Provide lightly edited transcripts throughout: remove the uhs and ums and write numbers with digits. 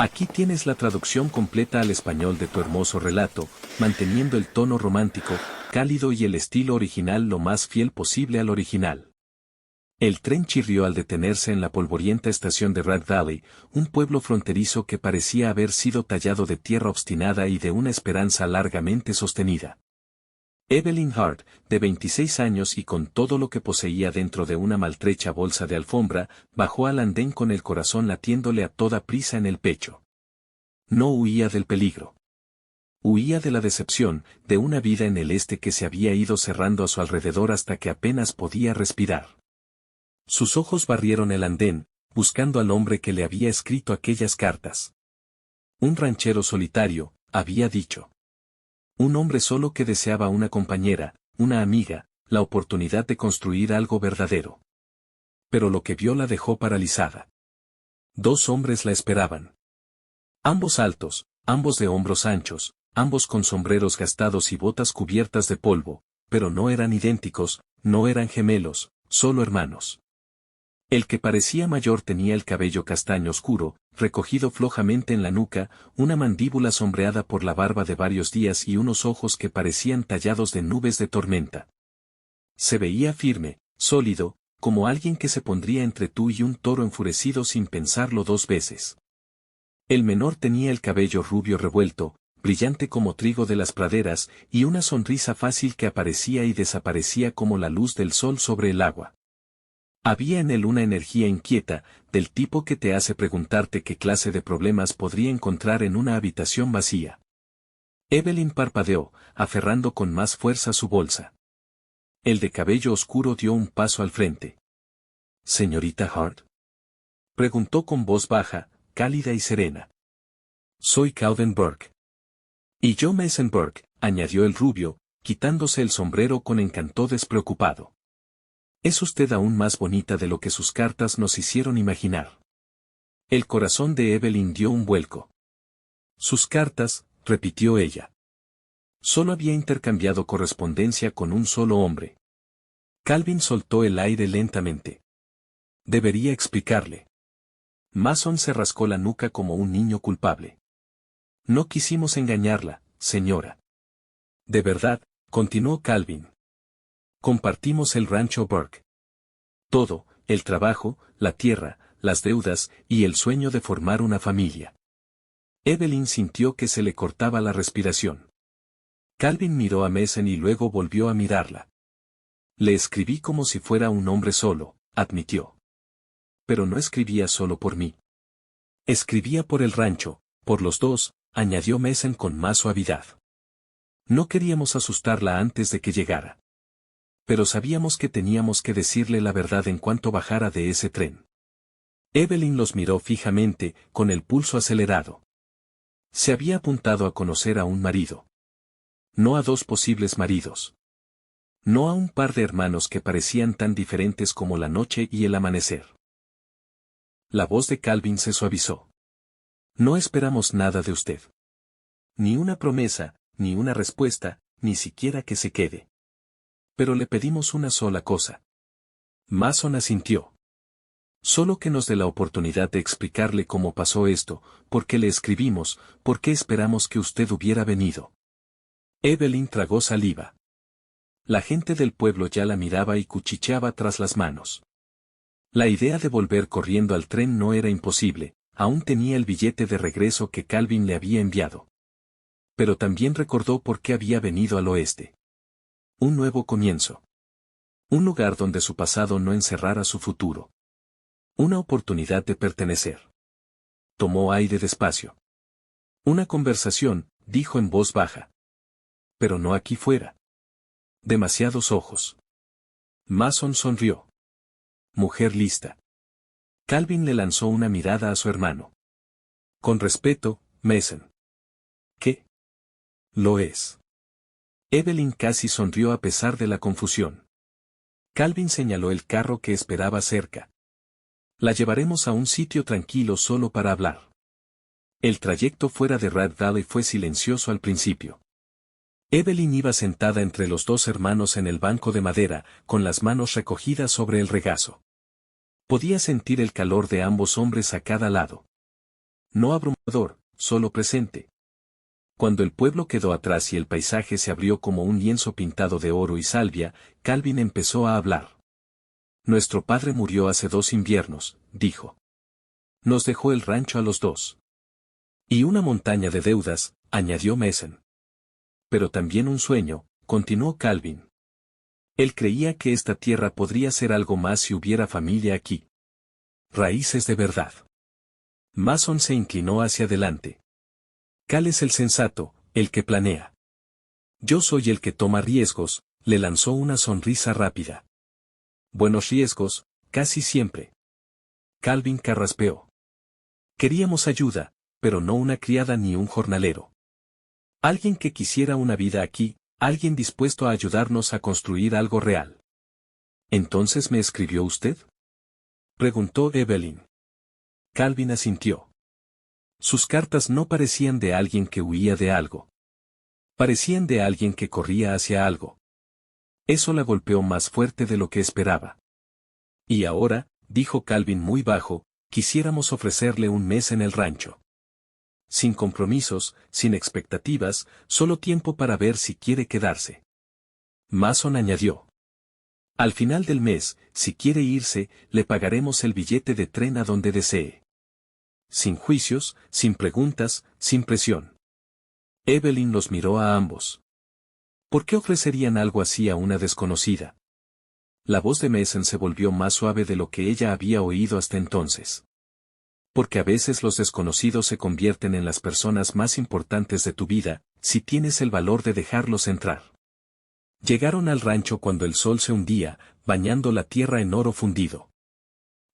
Aquí tienes la traducción completa al español de tu hermoso relato, manteniendo el tono romántico, cálido y el estilo original lo más fiel posible al original. El tren chirrió al detenerse en la polvorienta estación de Rat Valley, un pueblo fronterizo que parecía haber sido tallado de tierra obstinada y de una esperanza largamente sostenida. Evelyn Hart, de 26 años y con todo lo que poseía dentro de una maltrecha bolsa de alfombra, bajó al andén con el corazón latiéndole a toda prisa en el pecho. No huía del peligro. Huía de la decepción, de una vida en el este que se había ido cerrando a su alrededor hasta que apenas podía respirar. Sus ojos barrieron el andén, buscando al hombre que le había escrito aquellas cartas. Un ranchero solitario, había dicho. Un hombre solo que deseaba una compañera, una amiga, la oportunidad de construir algo verdadero. Pero lo que vio la dejó paralizada. Dos hombres la esperaban. Ambos altos, ambos de hombros anchos, ambos con sombreros gastados y botas cubiertas de polvo, pero no eran idénticos, no eran gemelos, solo hermanos. El que parecía mayor tenía el cabello castaño oscuro, recogido flojamente en la nuca, una mandíbula sombreada por la barba de varios días y unos ojos que parecían tallados de nubes de tormenta. Se veía firme, sólido, como alguien que se pondría entre tú y un toro enfurecido sin pensarlo dos veces. El menor tenía el cabello rubio revuelto, brillante como trigo de las praderas, y una sonrisa fácil que aparecía y desaparecía como la luz del sol sobre el agua. Había en él una energía inquieta, del tipo que te hace preguntarte qué clase de problemas podría encontrar en una habitación vacía. Evelyn parpadeó, aferrando con más fuerza su bolsa. El de cabello oscuro dio un paso al frente. ¿Señorita Hart? Preguntó con voz baja, cálida y serena. Soy Calvin Burke. Y yo Mason Burke, añadió el rubio, quitándose el sombrero con encanto despreocupado. Es usted aún más bonita de lo que sus cartas nos hicieron imaginar. El corazón de Evelyn dio un vuelco. Sus cartas, repitió ella. Solo había intercambiado correspondencia con un solo hombre. Calvin soltó el aire lentamente. Debería explicarle. Mason se rascó la nuca como un niño culpable. No quisimos engañarla, señora. De verdad, continuó Calvin. Compartimos el rancho Burke. Todo, el trabajo, la tierra, las deudas, y el sueño de formar una familia. Evelyn sintió que se le cortaba la respiración. Calvin miró a Mason y luego volvió a mirarla. Le escribí como si fuera un hombre solo, admitió. Pero no escribía solo por mí. Escribía por el rancho, por los dos, añadió Mason con más suavidad. No queríamos asustarla antes de que llegara. Pero sabíamos que teníamos que decirle la verdad en cuanto bajara de ese tren. Evelyn los miró fijamente, con el pulso acelerado. Se había apuntado a conocer a un marido. No a dos posibles maridos. No a un par de hermanos que parecían tan diferentes como la noche y el amanecer. La voz de Calvin se suavizó. No esperamos nada de usted. Ni una promesa, ni una respuesta, ni siquiera que se quede. Pero le pedimos una sola cosa. Mason asintió. Solo que nos dé la oportunidad de explicarle cómo pasó esto, por qué le escribimos, por qué esperamos que usted hubiera venido. Evelyn tragó saliva. La gente del pueblo ya la miraba y cuchicheaba tras las manos. La idea de volver corriendo al tren no era imposible, aún tenía el billete de regreso que Calvin le había enviado. Pero también recordó por qué había venido al oeste. Un nuevo comienzo. Un lugar donde su pasado no encerrara su futuro. Una oportunidad de pertenecer. Tomó aire despacio. Una conversación, dijo en voz baja. Pero no aquí fuera. Demasiados ojos. Mason sonrió. Mujer lista. Calvin le lanzó una mirada a su hermano. Con respeto, Mason. ¿Qué? Lo es. Evelyn casi sonrió a pesar de la confusión. Calvin señaló el carro que esperaba cerca. La llevaremos a un sitio tranquilo solo para hablar. El trayecto fuera de Rat Valley fue silencioso al principio. Evelyn iba sentada entre los dos hermanos en el banco de madera, con las manos recogidas sobre el regazo. Podía sentir el calor de ambos hombres a cada lado. No abrumador, solo presente. Cuando el pueblo quedó atrás y el paisaje se abrió como un lienzo pintado de oro y salvia, Calvin empezó a hablar. Nuestro padre murió hace 2 inviernos, dijo. Nos dejó el rancho a los 2. Y una montaña de deudas, añadió Mason. Pero también un sueño, continuó Calvin. Él creía que esta tierra podría ser algo más si hubiera familia aquí. Raíces de verdad. Mason se inclinó hacia adelante. Cal es el sensato, el que planea. Yo soy el que toma riesgos, le lanzó una sonrisa rápida. Buenos riesgos, casi siempre. Calvin carraspeó. Queríamos ayuda, pero no una criada ni un jornalero. Alguien que quisiera una vida aquí, alguien dispuesto a ayudarnos a construir algo real. ¿Entonces me escribió usted? Preguntó Evelyn. Calvin asintió. Sus cartas no parecían de alguien que huía de algo. Parecían de alguien que corría hacia algo. Eso la golpeó más fuerte de lo que esperaba. Y ahora, dijo Calvin muy bajo, quisiéramos ofrecerle un mes en el rancho. Sin compromisos, sin expectativas, solo tiempo para ver si quiere quedarse. Mason añadió. Al final del mes, si quiere irse, le pagaremos el billete de tren a donde desee. Sin juicios, sin preguntas, sin presión. Evelyn los miró a ambos. ¿Por qué ofrecerían algo así a una desconocida? La voz de Mason se volvió más suave de lo que ella había oído hasta entonces. Porque a veces los desconocidos se convierten en las personas más importantes de tu vida, si tienes el valor de dejarlos entrar. Llegaron al rancho cuando el sol se hundía, bañando la tierra en oro fundido.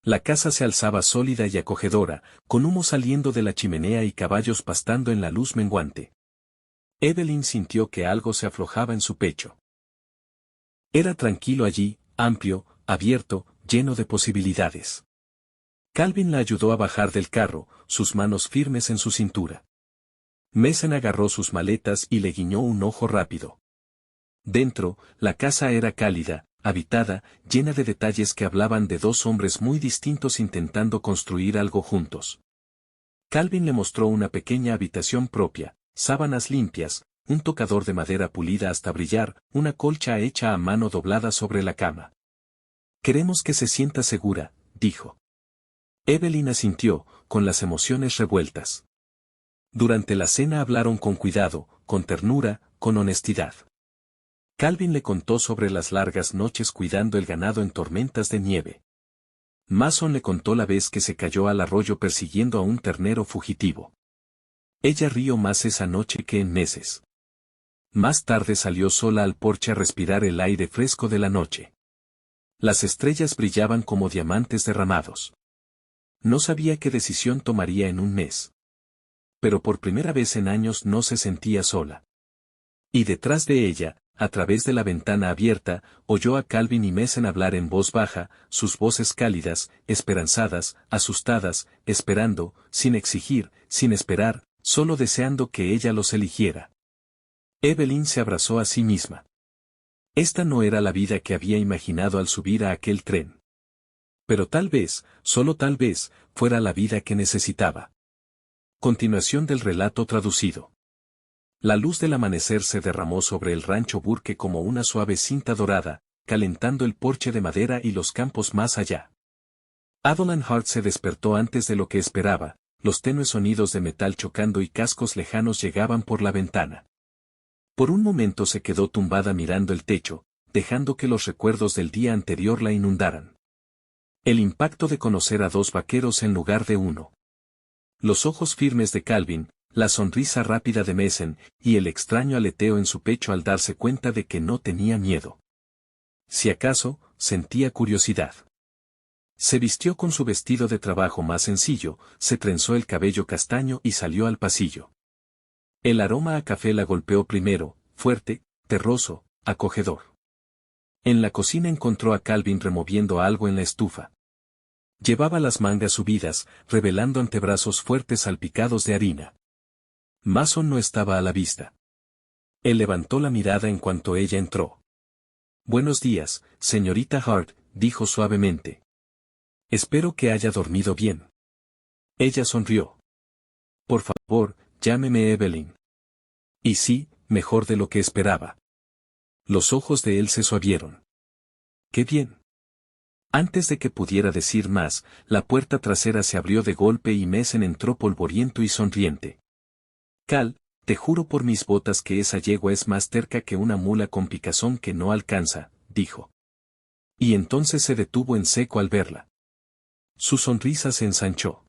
La casa se alzaba sólida y acogedora, con humo saliendo de la chimenea y caballos pastando en la luz menguante. Evelyn sintió que algo se aflojaba en su pecho. Era tranquilo allí, amplio, abierto, lleno de posibilidades. Calvin la ayudó a bajar del carro, sus manos firmes en su cintura. Mason agarró sus maletas y le guiñó un ojo rápido. Dentro, la casa era cálida, habitada, llena de detalles que hablaban de 2 hombres muy distintos intentando construir algo juntos. Calvin le mostró una pequeña habitación propia, sábanas limpias, un tocador de madera pulida hasta brillar, una colcha hecha a mano doblada sobre la cama. Queremos que se sienta segura, dijo. Evelyn asintió, con las emociones revueltas. Durante la cena hablaron con cuidado, con ternura, con honestidad. Calvin le contó sobre las largas noches cuidando el ganado en tormentas de nieve. Mason le contó la vez que se cayó al arroyo persiguiendo a un ternero fugitivo. Ella rió más esa noche que en meses. Más tarde salió sola al porche a respirar el aire fresco de la noche. Las estrellas brillaban como diamantes derramados. No sabía qué decisión tomaría en un mes. Pero por primera vez en años no se sentía sola. Y detrás de ella, a través de la ventana abierta, oyó a Calvin y Mason hablar en voz baja, sus voces cálidas, esperanzadas, asustadas, esperando, sin exigir, sin esperar, solo deseando que ella los eligiera. Evelyn se abrazó a sí misma. Esta no era la vida que había imaginado al subir a aquel tren. Pero tal vez, solo tal vez, fuera la vida que necesitaba. Continuación del relato traducido. La luz del amanecer se derramó sobre el rancho Burke como una suave cinta dorada, calentando el porche de madera y los campos más allá. Adeline Hart se despertó antes de lo que esperaba, los tenues sonidos de metal chocando y cascos lejanos llegaban por la ventana. Por un momento se quedó tumbada mirando el techo, dejando que los recuerdos del día anterior la inundaran. El impacto de conocer a 2 vaqueros en lugar de uno. Los ojos firmes de Calvin, la sonrisa rápida de Mason, y el extraño aleteo en su pecho al darse cuenta de que no tenía miedo. Si acaso, sentía curiosidad. Se vistió con su vestido de trabajo más sencillo, se trenzó el cabello castaño y salió al pasillo. El aroma a café la golpeó primero, fuerte, terroso, acogedor. En la cocina encontró a Calvin removiendo algo en la estufa. Llevaba las mangas subidas, revelando antebrazos fuertes salpicados de harina. Mason no estaba a la vista. Él levantó la mirada en cuanto ella entró. Buenos días, señorita Hart, dijo suavemente. Espero que haya dormido bien. Ella sonrió. Por favor, llámeme Evelyn. Y sí, mejor de lo que esperaba. Los ojos de él se suavieron. ¡Qué bien! Antes de que pudiera decir más, la puerta trasera se abrió de golpe y Mason entró polvoriento y sonriente. Cal, te juro por mis botas que esa yegua es más terca que una mula con picazón que no alcanza, dijo. Y entonces se detuvo en seco al verla. Su sonrisa se ensanchó.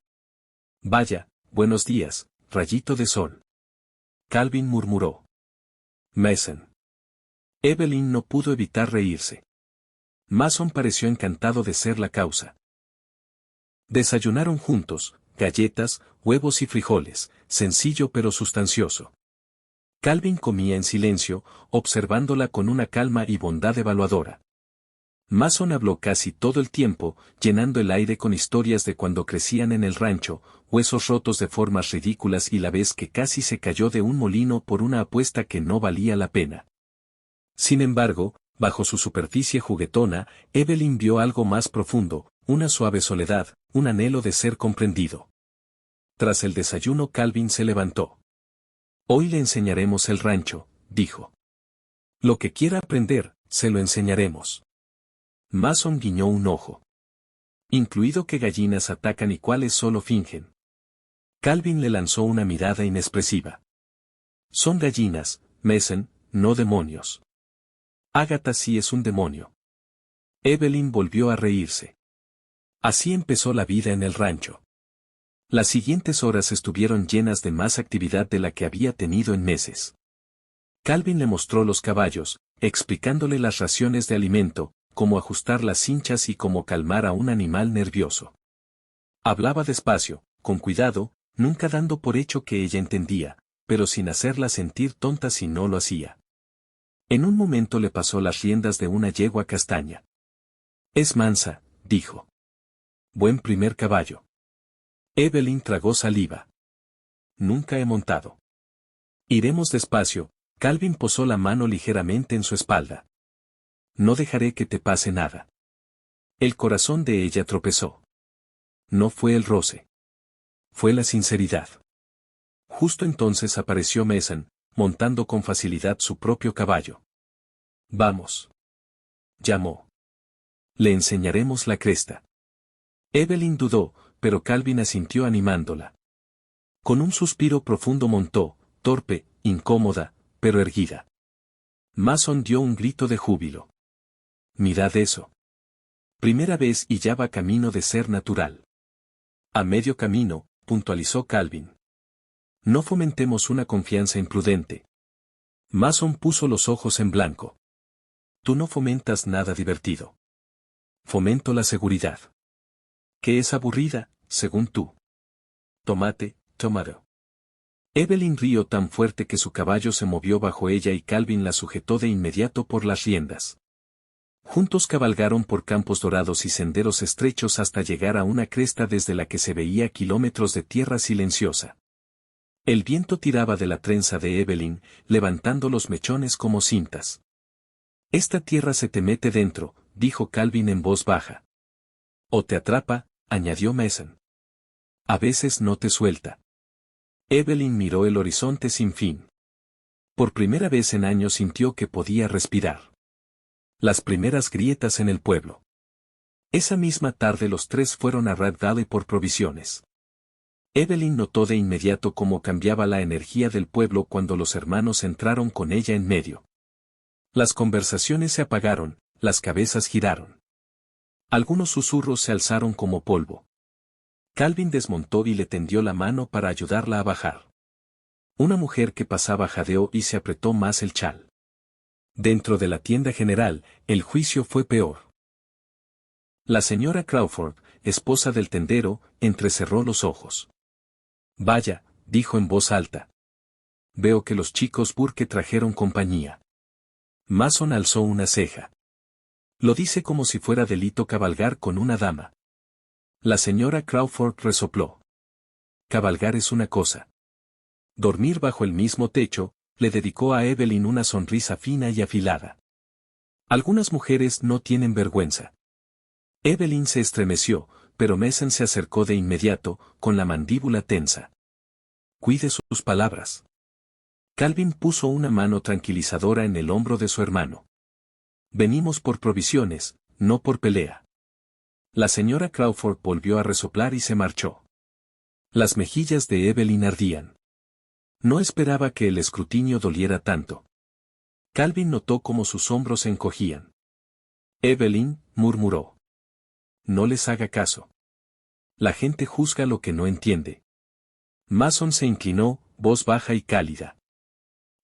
Vaya, buenos días, rayito de sol. Calvin murmuró. Mason. Evelyn no pudo evitar reírse. Mason pareció encantado de ser la causa. Desayunaron juntos, galletas, huevos y frijoles, sencillo pero sustancioso. Calvin comía en silencio, observándola con una calma y bondad evaluadora. Mason habló casi todo el tiempo, llenando el aire con historias de cuando crecían en el rancho, huesos rotos de formas ridículas y la vez que casi se cayó de un molino por una apuesta que no valía la pena. Sin embargo, bajo su superficie juguetona, Evelyn vio algo más profundo, una suave soledad, un anhelo de ser comprendido. Tras el desayuno Calvin se levantó. Hoy le enseñaremos el rancho, dijo. Lo que quiera aprender, se lo enseñaremos. Mason guiñó un ojo. Incluido que gallinas atacan y cuáles solo fingen. Calvin le lanzó una mirada inexpresiva. Son gallinas, Mason, no demonios. Agatha sí es un demonio. Evelyn volvió a reírse. Así empezó la vida en el rancho. Las siguientes horas estuvieron llenas de más actividad de la que había tenido en meses. Calvin le mostró los caballos, explicándole las raciones de alimento, cómo ajustar las cinchas y cómo calmar a un animal nervioso. Hablaba despacio, con cuidado, nunca dando por hecho que ella entendía, pero sin hacerla sentir tonta si no lo hacía. En un momento le pasó las riendas de una yegua castaña. Es mansa, dijo. Buen primer caballo. Evelyn tragó saliva. Nunca he montado. Iremos despacio. Calvin posó la mano ligeramente en su espalda. No dejaré que te pase nada. El corazón de ella tropezó. No fue el roce. Fue la sinceridad. Justo entonces apareció Mason, montando con facilidad su propio caballo. Vamos. Llamó. Le enseñaremos la cresta. Evelyn dudó, pero Calvin asintió animándola. Con un suspiro profundo montó, torpe, incómoda, pero erguida. Mason dio un grito de júbilo. Mirad eso. Primera vez y ya va camino de ser natural. A medio camino, puntualizó Calvin. No fomentemos una confianza imprudente. Mason puso los ojos en blanco. Tú no fomentas nada divertido. Fomento la seguridad. Que es aburrida, según tú. Tomate, tomato. Evelyn rió tan fuerte que su caballo se movió bajo ella y Calvin la sujetó de inmediato por las riendas. Juntos cabalgaron por campos dorados y senderos estrechos hasta llegar a una cresta desde la que se veía kilómetros de tierra silenciosa. El viento tiraba de la trenza de Evelyn, levantando los mechones como cintas. Esta tierra se te mete dentro, dijo Calvin en voz baja. O te atrapa, añadió Mason. A veces no te suelta. Evelyn miró el horizonte sin fin. Por primera vez en años sintió que podía respirar. Las primeras grietas en el pueblo. Esa misma tarde los tres fueron a Red Valley por provisiones. Evelyn notó de inmediato cómo cambiaba la energía del pueblo cuando los hermanos entraron con ella en medio. Las conversaciones se apagaron, las cabezas giraron. Algunos susurros se alzaron como polvo. Calvin desmontó y le tendió la mano para ayudarla a bajar. Una mujer que pasaba jadeó y se apretó más el chal. Dentro de la tienda general, el juicio fue peor. La señora Crawford, esposa del tendero, entrecerró los ojos. Vaya, dijo en voz alta. Veo que los chicos Burke trajeron compañía. Mason alzó una ceja. Lo dice como si fuera delito cabalgar con una dama. La señora Crawford resopló. Cabalgar es una cosa. Dormir bajo el mismo techo, le dedicó a Evelyn una sonrisa fina y afilada. Algunas mujeres no tienen vergüenza. Evelyn se estremeció, pero Mason se acercó de inmediato, con la mandíbula tensa. Cuide sus palabras. Calvin puso una mano tranquilizadora en el hombro de su hermano. Venimos por provisiones, no por pelea. La señora Crawford volvió a resoplar y se marchó. Las mejillas de Evelyn ardían. No esperaba que el escrutinio doliera tanto. Calvin notó cómo sus hombros se encogían. Evelyn, murmuró. No les haga caso. La gente juzga lo que no entiende. Mason se inclinó, voz baja y cálida.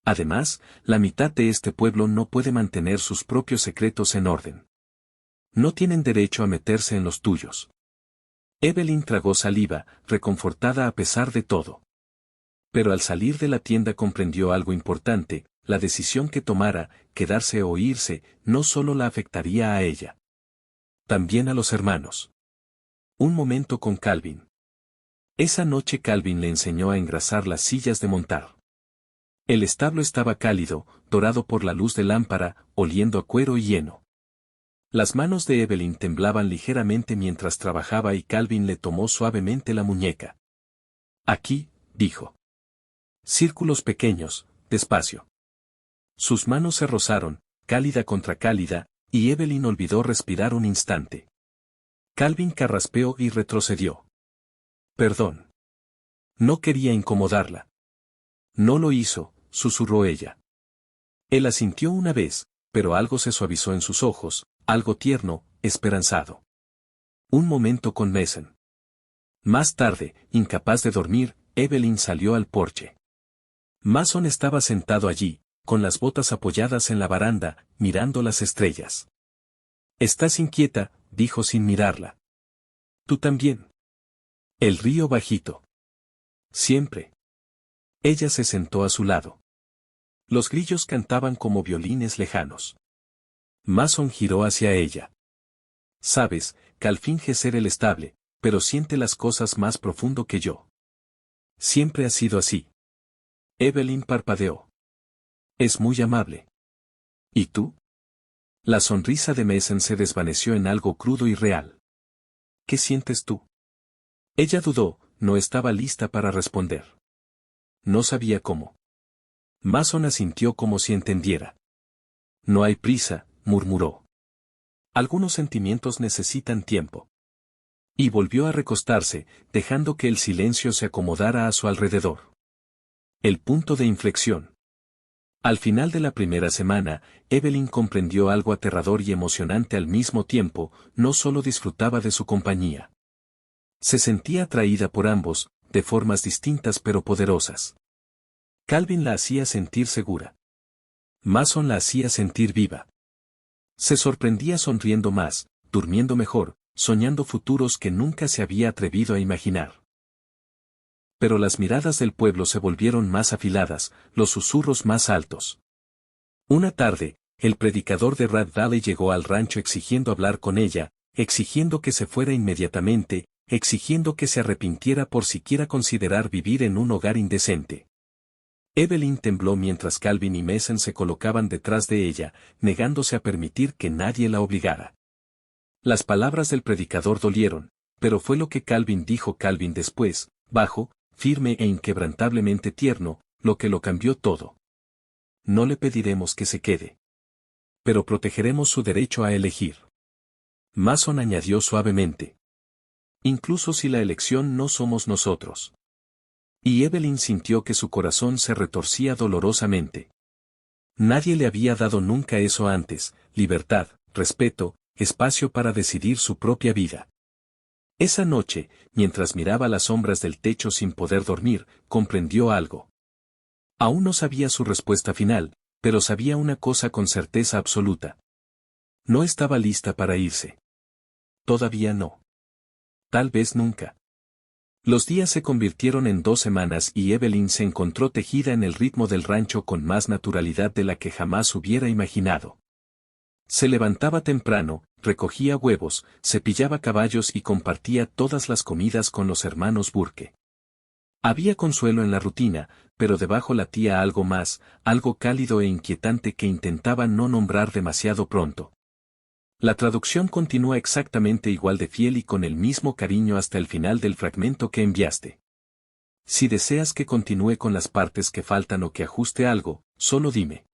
Además, la mitad de este pueblo no puede mantener sus propios secretos en orden. No tienen derecho a meterse en los tuyos. Evelyn tragó saliva, reconfortada a pesar de todo. Pero al salir de la tienda comprendió algo importante: la decisión que tomara, quedarse o irse, no solo la afectaría a ella. También a los hermanos. Un momento con Calvin. Esa noche Calvin le enseñó a engrasar las sillas de montar. El establo estaba cálido, dorado por la luz de lámpara, oliendo a cuero y heno. Las manos de Evelyn temblaban ligeramente mientras trabajaba y Calvin le tomó suavemente la muñeca. Aquí, dijo. Círculos pequeños, despacio. Sus manos se rozaron, cálida contra cálida, y Evelyn olvidó respirar un instante. Calvin carraspeó y retrocedió. Perdón. No quería incomodarla. No lo hizo, susurró ella. Él asintió una vez, pero algo se suavizó en sus ojos, algo tierno, esperanzado. Un momento con Mason. Más tarde, incapaz de dormir, Evelyn salió al porche. Mason estaba sentado allí, con las botas apoyadas en la baranda, mirando las estrellas. «Estás inquieta», dijo sin mirarla. «Tú también». «El río bajito». «Siempre». Ella se sentó a su lado. Los grillos cantaban como violines lejanos. Mason giró hacia ella. «Sabes, Cal finge ser el estable, pero siente las cosas más profundo que yo. Siempre ha sido así». Evelyn parpadeó. «Es muy amable». «¿Y tú?». La sonrisa de Mason se desvaneció en algo crudo y real. «¿Qué sientes tú?». Ella dudó, no estaba lista para responder. No sabía cómo. Mason asintió como si entendiera. «No hay prisa», murmuró. «Algunos sentimientos necesitan tiempo». Y volvió a recostarse, dejando que el silencio se acomodara a su alrededor. El punto de inflexión. Al final de la primera semana, Evelyn comprendió algo aterrador y emocionante al mismo tiempo: no solo disfrutaba de su compañía. Se sentía atraída por ambos, de formas distintas pero poderosas. Calvin la hacía sentir segura. Mason la hacía sentir viva. Se sorprendía sonriendo más, durmiendo mejor, soñando futuros que nunca se había atrevido a imaginar. Pero las miradas del pueblo se volvieron más afiladas, los susurros más altos. Una tarde, el predicador de Rat Valley llegó al rancho exigiendo hablar con ella, exigiendo que se fuera inmediatamente, exigiendo que se arrepintiera por siquiera considerar vivir en un hogar indecente. Evelyn tembló mientras Calvin y Mason se colocaban detrás de ella, negándose a permitir que nadie la obligara. Las palabras del predicador dolieron, pero fue lo que Calvin dijo Calvin después, bajo, firme e inquebrantablemente tierno, lo que lo cambió todo. No le pediremos que se quede. Pero protegeremos su derecho a elegir. Mason añadió suavemente. Incluso si la elección no somos nosotros. Y Evelyn sintió que su corazón se retorcía dolorosamente. Nadie le había dado nunca eso antes: libertad, respeto, espacio para decidir su propia vida. Esa noche, mientras miraba las sombras del techo sin poder dormir, comprendió algo. Aún no sabía su respuesta final, pero sabía una cosa con certeza absoluta. No estaba lista para irse. Todavía no. Tal vez nunca. Los días se convirtieron en 2 semanas y Evelyn se encontró tejida en el ritmo del rancho con más naturalidad de la que jamás hubiera imaginado. Se levantaba temprano, recogía huevos, cepillaba caballos y compartía todas las comidas con los hermanos Burke. Había consuelo en la rutina, pero debajo latía algo más, algo cálido e inquietante que intentaba no nombrar demasiado pronto. La traducción continúa exactamente igual de fiel y con el mismo cariño hasta el final del fragmento que enviaste. Si deseas que continúe con las partes que faltan o que ajuste algo, solo dime.